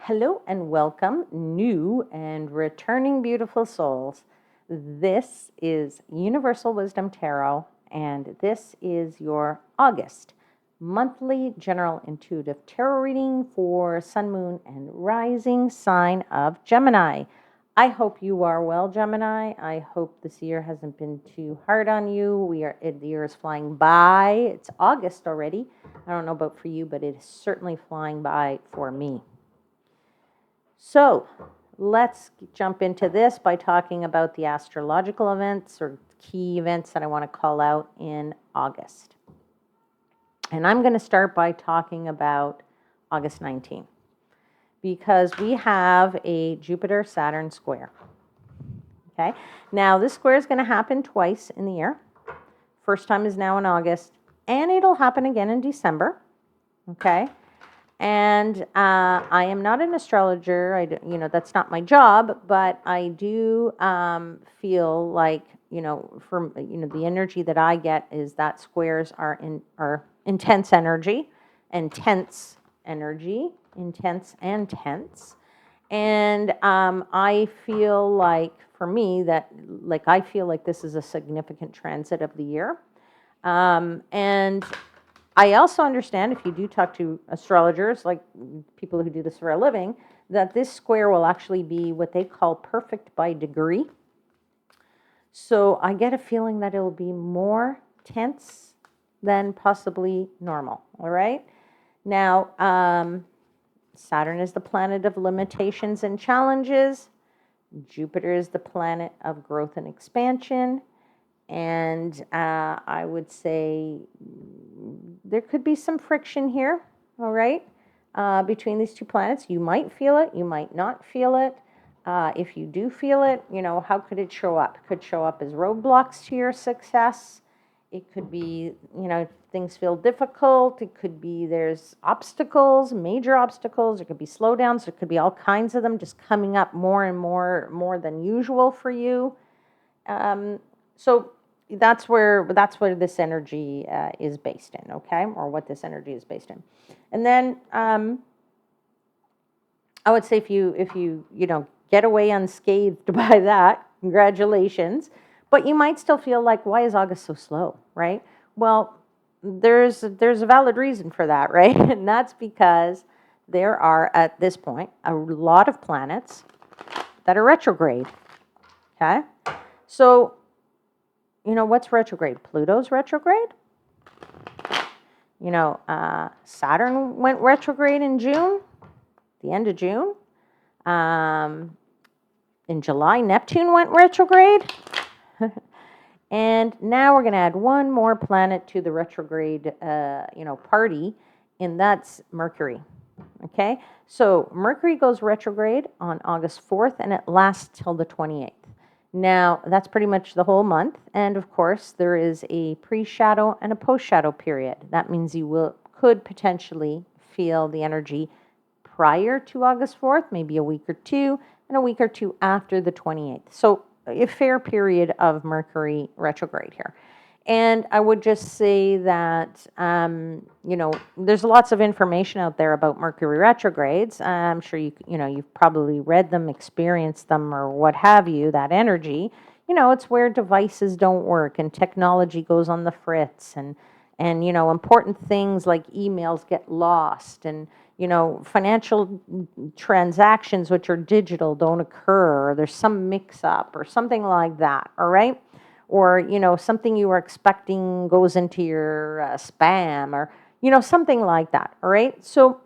Hello and welcome, new and returning beautiful souls. This is Universal Wisdom Tarot, and this is your August monthly general intuitive tarot reading for Sun, Moon, and Rising sign of Gemini. I hope you are well, Gemini. I hope this year hasn't been too hard on you. The year is flying by. It's August already. I don't know about for you, but it is certainly flying by for me. So let's jump into this by talking about the astrological events or key events that I want to call out in August. And I'm going to start by talking about August 19th because we have a Jupiter-Saturn square. Okay. Now, this square is going to happen twice in the year. First time is now in August, and it'll happen again in December. Okay. And I am not an astrologer. That's not my job, but I do feel like, the energy that I get is that squares are intense energy, and tense. And I feel like, for me, I feel like this is a significant transit of the year. And I also understand, if you do talk to astrologers, like people who do this for a living, that this square will actually be what they call perfect by degree. So I get a feeling that it will be more tense than possibly normal, all right? Now, Saturn is the planet of limitations and challenges. Jupiter is the planet of growth and expansion. And I would say there could be some friction here, all right, between these two planets. You might feel it, you might not feel it. If you do feel it, how could it show up? It could show up as roadblocks to your success. It could be, things feel difficult. It could be there's obstacles, major obstacles. There could be slowdowns. There could be all kinds of them just coming up more and more than usual for you. So that's where this energy is based in, okay, or what this energy is based in. And then I would say if you get away unscathed by that, congratulations. But you might still feel like, why is August so slow, right? Well, there's a valid reason for that, right? And that's because there are, at this point, a lot of planets that are retrograde, okay? So what's retrograde? Pluto's retrograde. Saturn went retrograde in June, the end of June. In July, Neptune went retrograde. And now we're going to add one more planet to the retrograde, party, and that's Mercury. Okay? So Mercury goes retrograde on August 4th, and it lasts till the 28th. Now, that's pretty much the whole month. And of course, there is a pre-shadow and a post-shadow period. That means you could potentially feel the energy prior to August 4th, maybe a week or two, and a week or two after the 28th. So a fair period of Mercury retrograde here. And I would just say that, there's lots of information out there about Mercury retrogrades. I'm sure you've probably read them, experienced them, or what have you, that energy. It's where devices don't work and technology goes on the fritz, and important things like emails get lost, and, financial transactions which are digital don't occur, or there's some mix-up or something like that, all right? Or, something you were expecting goes into your spam, or, something like that, all right? So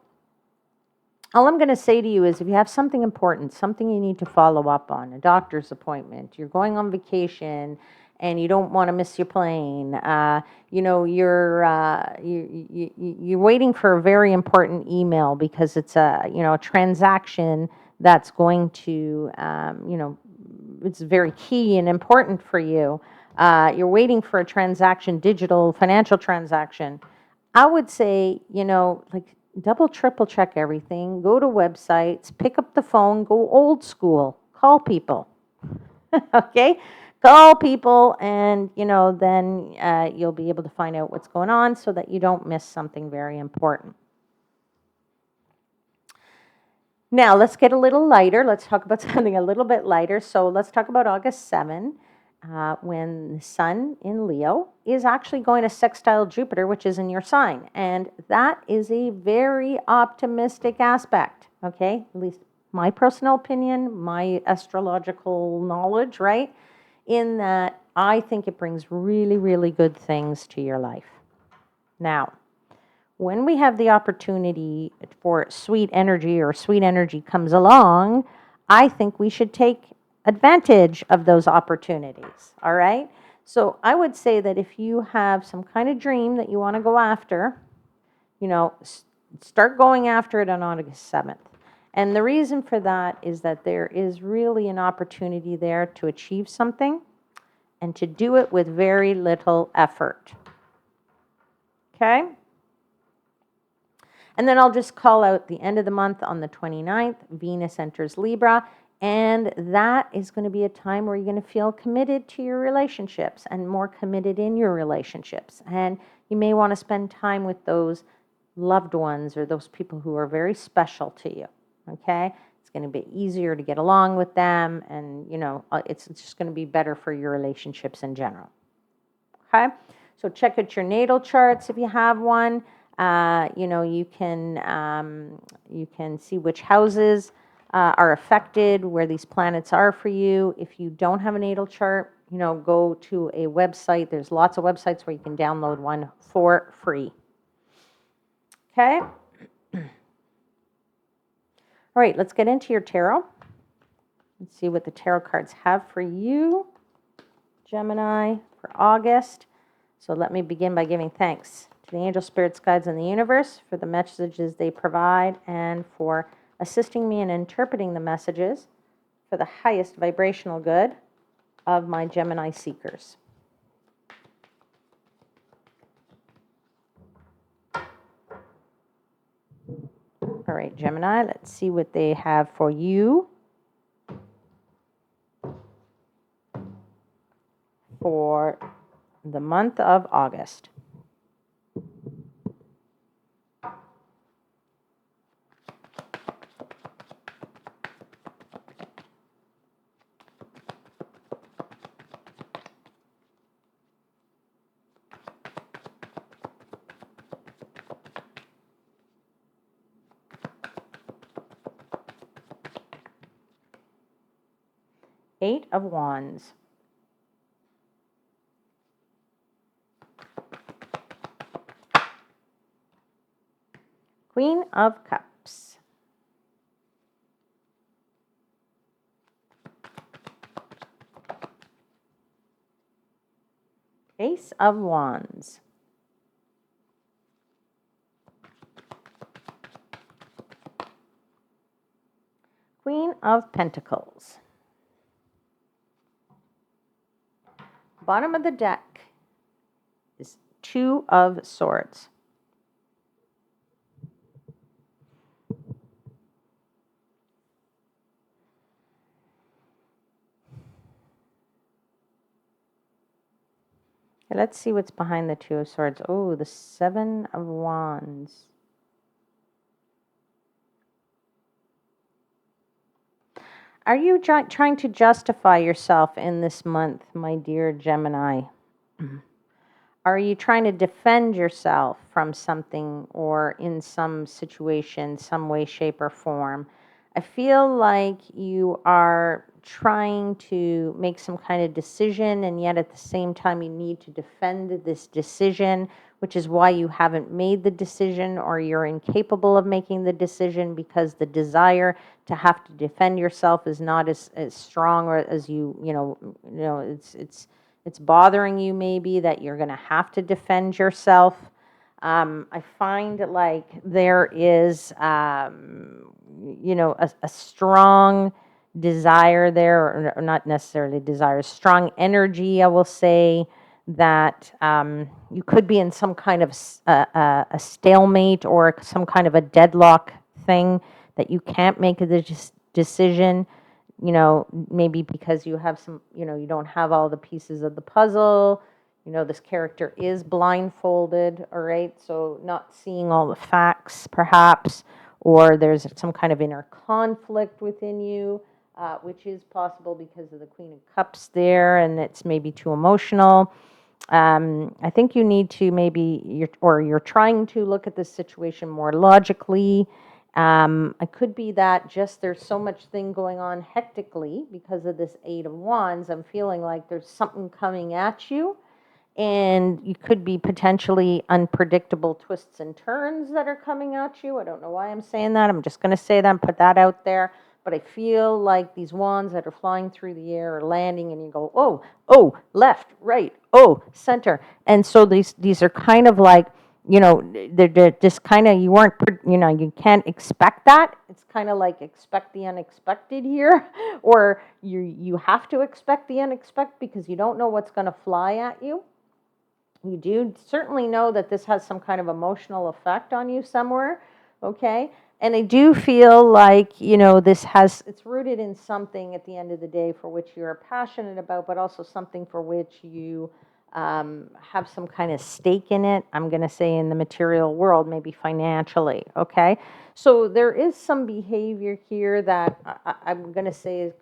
all I'm going to say to you is, if you have something important, something you need to follow up on, a doctor's appointment, you're going on vacation and you don't want to miss your plane, you're waiting for a very important email because it's a transaction that's going to, it's very key and important for you. You're waiting for a transaction, digital financial transaction. I would say, double, triple check everything. Go to websites, pick up the phone, go old school, call people. Okay? Call people, and, then you'll be able to find out what's going on so that you don't miss something very important. Now, let's get a little lighter. Let's talk about something a little bit lighter. So, let's talk about August 7, when the sun in Leo is actually going to sextile Jupiter, which is in your sign. And that is a very optimistic aspect, okay? At least my personal opinion, my astrological knowledge, right? In that I think it brings really, really good things to your life. Now, when we have the opportunity for sweet energy or sweet energy comes along, I think we should take advantage of those opportunities. All right. So I would say that if you have some kind of dream that you want to go after, start going after it on August 7th. And the reason for that is that there is really an opportunity there to achieve something and to do it with very little effort. Okay? And then I'll just call out the end of the month on the 29th, Venus enters Libra, and that is going to be a time where you're going to feel committed to your relationships and more committed in your relationships. And you may want to spend time with those loved ones or those people who are very special to you, okay? It's going to be easier to get along with them, and, it's just going to be better for your relationships in general, okay? So check out your natal charts if you have one. You can see which houses are affected, where these planets are for you. If you don't have a natal chart, go to a website. There's lots of websites where you can download one for free. Okay? All right, let's get into your tarot. Let's see what the tarot cards have for you, Gemini, for August. So let me begin by giving thanks to the angel spirits, guides, and the universe for the messages they provide and for assisting me in interpreting the messages for the highest vibrational good of my Gemini seekers. All right, Gemini, let's see what they have for you for the month of August. Eight of Wands. Queen of Cups. Ace of Wands. Queen of Pentacles. Bottom of the deck is Two of Swords. Okay, let's see what's behind the Two of Swords. Oh, the Seven of Wands. Are you trying to justify yourself in this month, my dear Gemini? Are you trying to defend yourself from something or in some situation, some way, shape, or form? I feel like you are trying to make some kind of decision, and yet at the same time you need to defend this decision, which is why you haven't made the decision, or you're incapable of making the decision because the desire to have to defend yourself is not as strong, or as it's bothering you maybe that you're going to have to defend yourself. I find like there is, a strong desire there, or not necessarily desire, strong energy, I will say, that you could be in some kind of a stalemate or some kind of a deadlock thing that you can't make a decision. Maybe because you have you don't have all the pieces of the puzzle. This character is blindfolded, all right? So not seeing all the facts, perhaps, or there's some kind of inner conflict within you, which is possible because of the Queen of Cups there, and it's maybe too emotional. I think you need to you're trying to look at this situation more logically. It could be that just there's so much thing going on hectically because of this Eight of Wands. I'm feeling like there's something coming at you, and you could be potentially unpredictable twists and turns that are coming at you. I don't know why I'm saying that. I'm just going to say that and put that out there. But I feel like these wands that are flying through the air are landing, and you go, oh, left, right, oh, center. And so these are kind of like, they're just kind of, you can't expect that. It's kind of like expect the unexpected here, or you have to expect the unexpected because you don't know what's going to fly at you. You do certainly know that this has some kind of emotional effect on you somewhere, okay? And I do feel like, it's rooted in something at the end of the day for which you're passionate about, but also something for which you have some kind of stake in it. I'm going to say in the material world, maybe financially, okay? So there is some behavior here that I'm going to say is,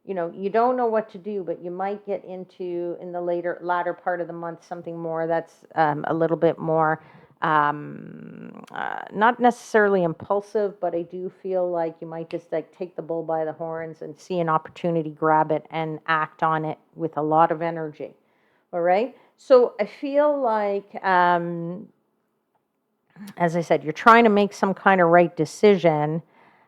you don't know what to do, but you might get into, in the latter part of the month, something more that's a little bit more, not necessarily impulsive, but I do feel like you might just like take the bull by the horns and see an opportunity, grab it, and act on it with a lot of energy. All right? So I feel like, as I said, you're trying to make some kind of right decision.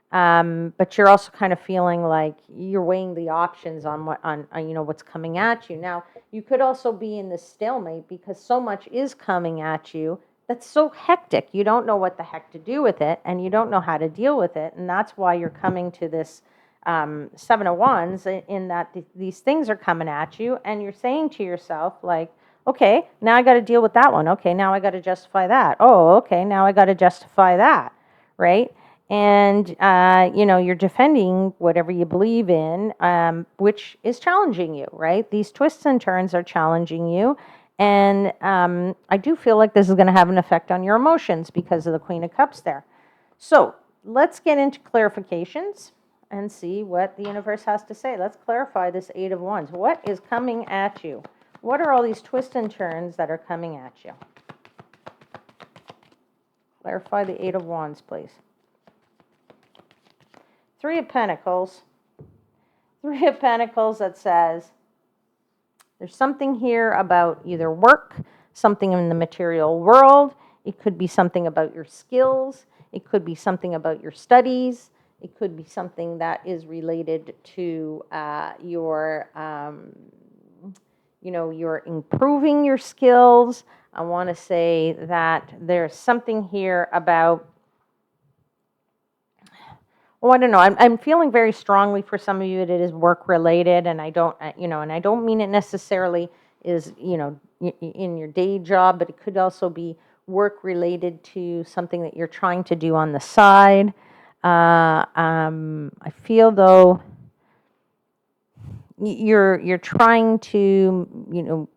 But you're also kind of feeling like you're weighing the options on what's coming at you. Now, you could also be in this stalemate because so much is coming at you that's so hectic. You don't know what the heck to do with it, and you don't know how to deal with it. And that's why you're coming to this Seven of Wands, in that these things are coming at you, and you're saying to yourself, like, okay, now I got to deal with that one. Okay, now I got to justify that. Oh, okay, now I got to justify that, right? And, you're defending whatever you believe in, which is challenging you, right? These twists and turns are challenging you. And I do feel like this is going to have an effect on your emotions because of the Queen of Cups there. So let's get into clarifications and see what the universe has to say. Let's clarify this Eight of Wands. What is coming at you? What are all these twists and turns that are coming at you? Clarify the Eight of Wands, please. Three of Pentacles. Three of Pentacles that says there's something here about either work, something in the material world. It could be something about your skills. It could be something about your studies. It could be something that is related to you're improving your skills. I want to say that there's something here about, well, I don't know. I'm feeling very strongly for some of you that it is work related, and I don't mean it necessarily is, in your day job, but it could also be work related to something that you're trying to do on the side. I feel though you're trying to,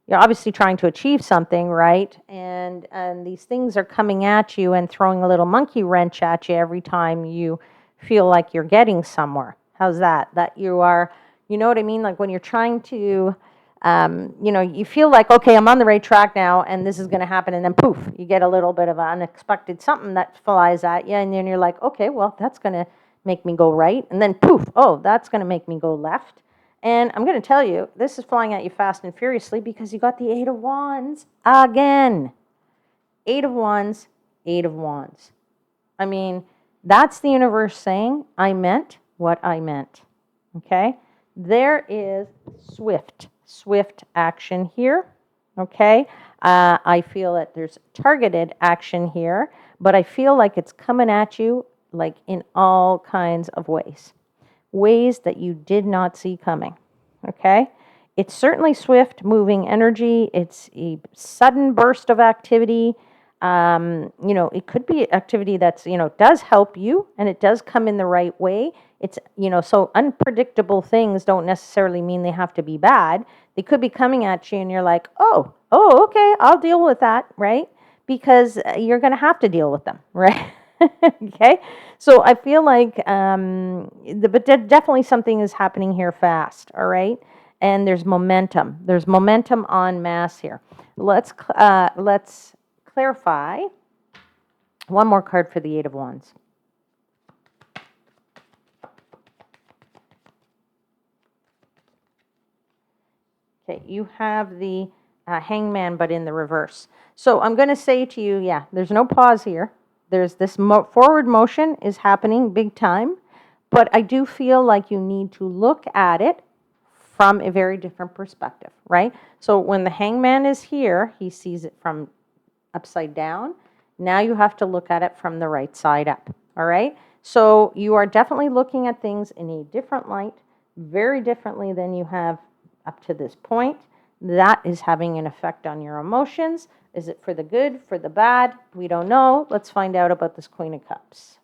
you're obviously trying to achieve something, right? And these things are coming at you and throwing a little monkey wrench at you every time you feel like you're getting somewhere. How's that? That you are, you know what I mean? Like when you're trying to, you feel like, okay, I'm on the right track now, and this is going to happen, and then poof, you get a little bit of an unexpected something that flies at you, and then you're like, okay, well, that's going to make me go right, and then poof, oh, that's going to make me go left. And I'm going to tell you, this is flying at you fast and furiously because you got the Eight of Wands again. Eight of Wands, Eight of Wands. I mean, that's the universe saying, I meant what I meant. Okay? There is swift action here. Okay? I feel that there's targeted action here, but I feel like it's coming at you like in all kinds of ways that you did not see coming, okay? It's certainly swift moving energy. It's a sudden burst of activity. It could be activity that's, does help you, and it does come in the right way. It's, so unpredictable things don't necessarily mean they have to be bad. They could be coming at you and you're like, oh, okay, I'll deal with that, right? Because you're going to have to deal with them, right? Okay, so I feel like, but definitely something is happening here fast. All right, and there's momentum. There's momentum en masse here. Let's clarify. One more card for the Eight of Wands. Okay, you have the Hangman, but in the reverse. So I'm going to say to you, yeah, there's no pause here. There's this forward motion is happening big time, but I do feel like you need to look at it from a very different perspective, right? So when the Hangman is here, he sees it from upside down. Now you have to look at it from the right side up, all right? So you are definitely looking at things in a different light, very differently than you have up to this point. That is having an effect on your emotions. Is it for the good, for the bad? We don't know. Let's find out about this Queen of Cups.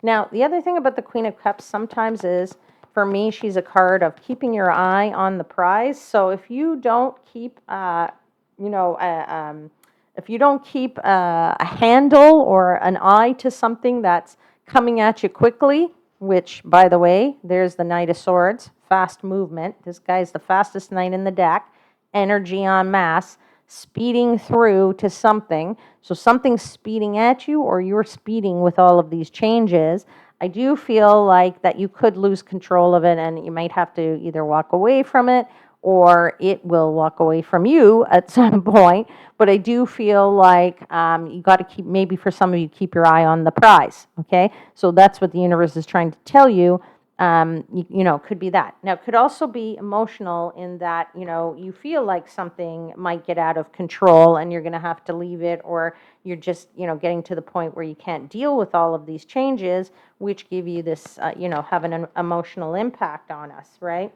Now, the other thing about the Queen of Cups sometimes is, for me, she's a card of keeping your eye on the prize. So if you don't keep, if you don't keep a handle or an eye to something that's coming at you quickly, which, by the way, there's the Knight of Swords, fast movement. This guy's the fastest knight in the deck, energy en masse, speeding through to something. So something's speeding at you, or you're speeding with all of these changes. I do feel like that you could lose control of it, and you might have to either walk away from it or it will walk away from you at some point. But I do feel like you got to keep, maybe for some of you, keep your eye on the prize, okay? So that's what the universe is trying to tell you. Could be that. Now, it could also be emotional in that, you feel like something might get out of control and you're going to have to leave it, or you're just, getting to the point where you can't deal with all of these changes, which give you this, have an emotional impact on us, right?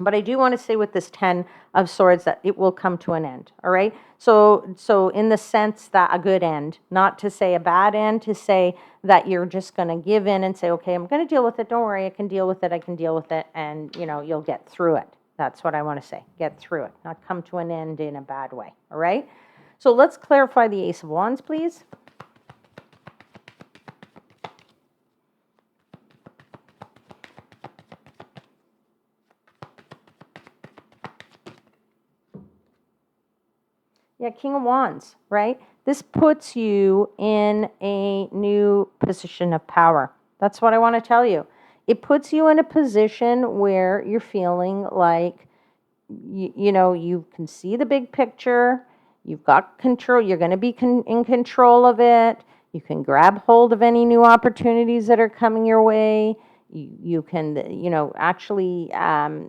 But I do want to say with this 10 of Swords that it will come to an end, all right? So in the sense that a good end, not to say a bad end, to say that you're just going to give in and say, okay, I'm going to deal with it. Don't worry, I can deal with it. I can deal with it. And, you'll get through it. That's what I want to say. Get through it, not come to an end in a bad way, all right? So let's clarify the Ace of Wands, please. Yeah, King of Wands, right? This puts you in a new position of power. That's what I want to tell you. It puts you in a position where you're feeling like, you can see the big picture. You've got control. You're going to be in control of it. You can grab hold of any new opportunities that are coming your way. You can, actually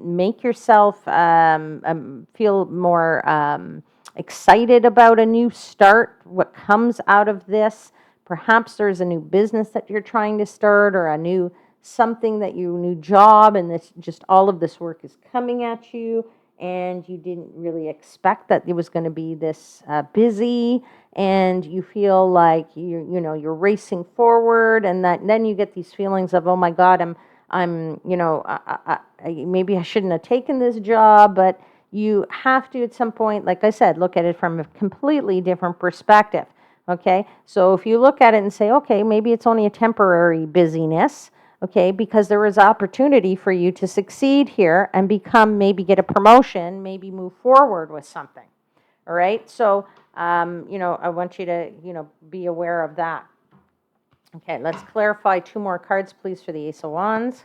make yourself feel more excited about a new start, what comes out of this. Perhaps there's a new business that you're trying to start, or a new new job, and this, just all of this work is coming at you, and you didn't really expect that it was going to be this busy, and you feel like you're racing forward, and then you get these feelings of, oh my God, maybe I shouldn't have taken this job, but you have to, at some point, like I said, look at it from a completely different perspective, okay? So if you look at it and say, okay, maybe it's only a temporary busyness, okay, because there is opportunity for you to succeed here and maybe get a promotion, maybe move forward with something, all right? So, I want you to, be aware of that. Okay, let's clarify 2 more cards, please, for the Ace of Wands.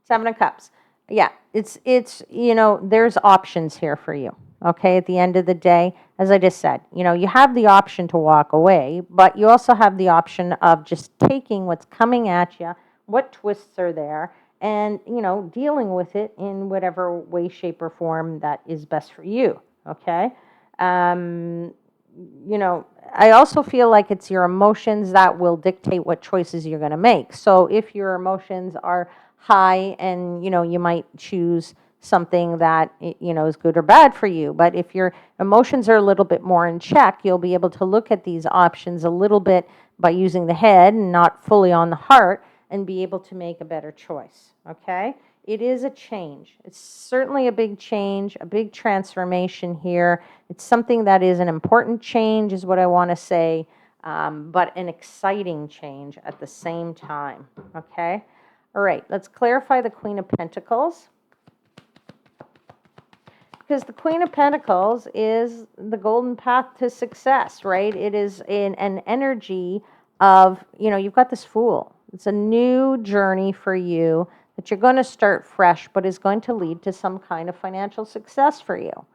Seven of Cups. Yeah, it's there's options here for you. Okay, at the end of the day, as I just said, you have the option to walk away, but you also have the option of just taking what's coming at you, what twists are there, and, dealing with it in whatever way, shape, or form that is best for you. Okay? I also feel like it's your emotions that will dictate what choices you're going to make. So if your emotions are high, and you might choose something that is good or bad for you, but if your emotions are a little bit more in check, you'll be able to look at these options a little bit by using the head and not fully on the heart, and be able to make a better choice. Okay, It is a change. It's certainly a big change, a big transformation here. It's something that is an important change, is what I want to say, but an exciting change at the same time. Okay? All right, let's clarify the Queen of Pentacles. Because the Queen of Pentacles is the golden path to success, right? It is an energy of, you've got this Fool. It's a new journey for you that you're going to start fresh, but is going to lead to some kind of financial success for you,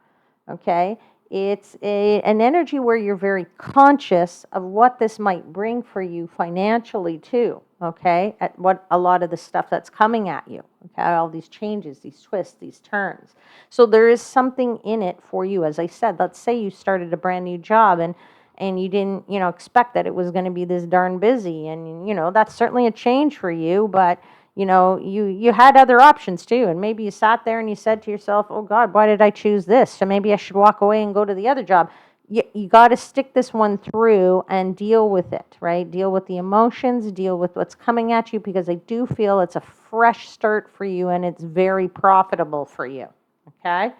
okay? It's an energy where you're very conscious of what this might bring for you financially too, okay? At what a lot of the stuff that's coming at you, okay? All these changes, these twists, these turns. So there is something in it for you. As I said, let's say you started a brand new job and you didn't, expect that it was going to be this darn busy. And, that's certainly a change for you, but you had other options too. And maybe you sat there and you said to yourself, oh God, why did I choose this? So maybe I should walk away and go to the other job. You got to stick this one through and deal with it, right? Deal with the emotions, deal with what's coming at you, because I do feel it's a fresh start for you and it's very profitable for you, okay?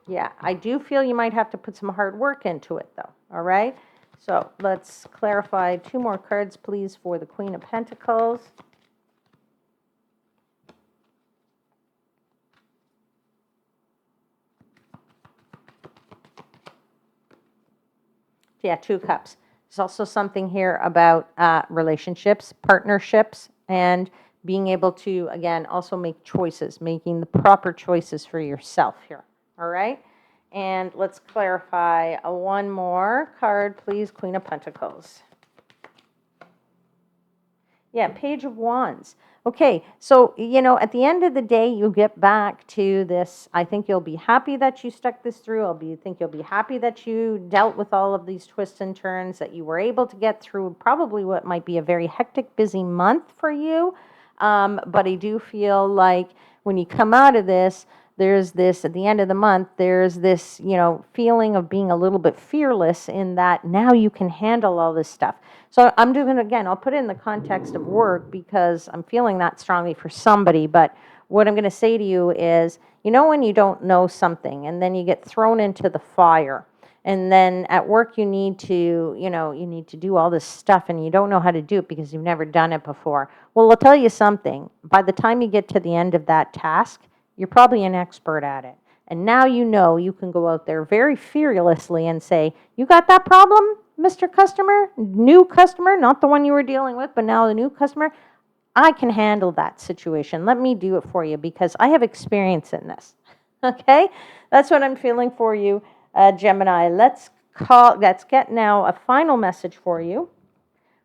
Yeah, I do feel you might have to put some hard work into it though, all right? So let's clarify 2 more cards, please, for the Queen of Pentacles. Yeah, 2 cups. There's also something here about relationships, partnerships, and being able to, again, also make choices, making the proper choices for yourself here, all right? And let's clarify 1 more card, please, Queen of Pentacles. Yeah, Page of Wands. Okay, so, at the end of the day, you get back to this. I think you'll be happy that you stuck this through. I think you'll be happy that you dealt with all of these twists and turns, that you were able to get through probably what might be a very hectic, busy month for you. But I do feel like when you come out of this, there's this, at the end of the month, there's this, feeling of being a little bit fearless in that now you can handle all this stuff. So I'm doing, again, I'll put it in the context of work because I'm feeling that strongly for somebody. But what I'm going to say to you is, when you don't know something and then you get thrown into the fire, and then at work you need to, you need to do all this stuff and you don't know how to do it because you've never done it before. Well, I'll tell you something. By the time you get to the end of that task, you're probably an expert at it. And now you can go out there very fearlessly and say, you got that problem, Mr. Customer? New customer, not the one you were dealing with, but now the new customer. I can handle that situation. Let me do it for you because I have experience in this. Okay? That's what I'm feeling for you, Gemini. Let's get now a final message for you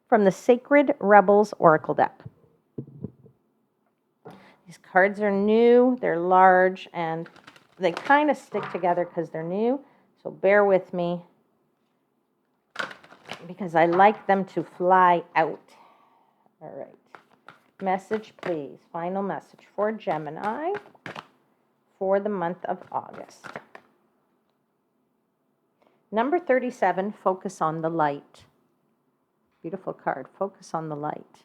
from the Sacred Rebels Oracle deck. These cards are new, they're large, and they kind of stick together because they're new. So bear with me because I like them to fly out. All right. Message, please. Final message for Gemini for the month of August. Number 37, focus on the light. Beautiful card. Focus on the light.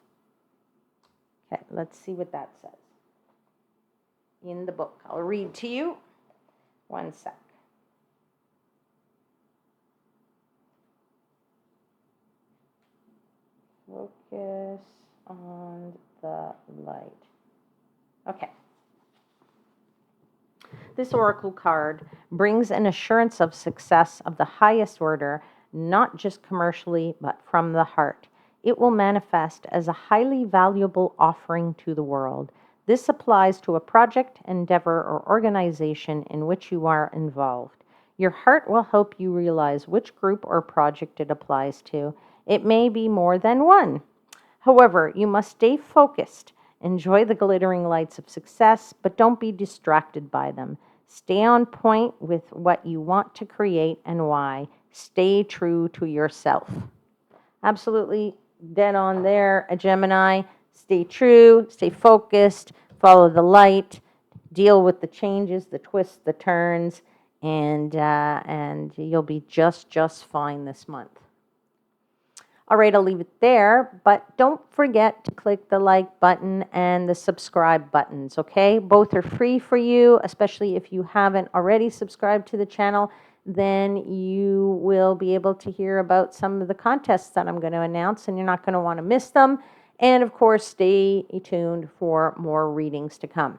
Okay, let's see what that says in the book. I'll read to you. 1 sec. Focus on the light. Okay. This oracle card brings an assurance of success of the highest order, not just commercially, but from the heart. It will manifest as a highly valuable offering to the world. This applies to a project, endeavor, or organization in which you are involved. Your heart will help you realize which group or project it applies to. It may be more than one. However, you must stay focused. Enjoy the glittering lights of success, but don't be distracted by them. Stay on point with what you want to create and why. Stay true to yourself. Absolutely dead on there, a Gemini. Stay true, stay focused, follow the light, deal with the changes, the twists, the turns, and you'll be just fine this month. All right, I'll leave it there, but don't forget to click the like button and the subscribe buttons, okay? Both are free for you, especially if you haven't already subscribed to the channel. Then you will be able to hear about some of the contests that I'm going to announce, and you're not going to want to miss them. And of course, stay tuned for more readings to come.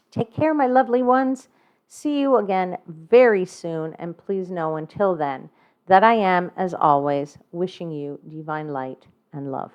Take care, my lovely ones. See you again very soon, and please know until then that I am, as always, wishing you divine light and love.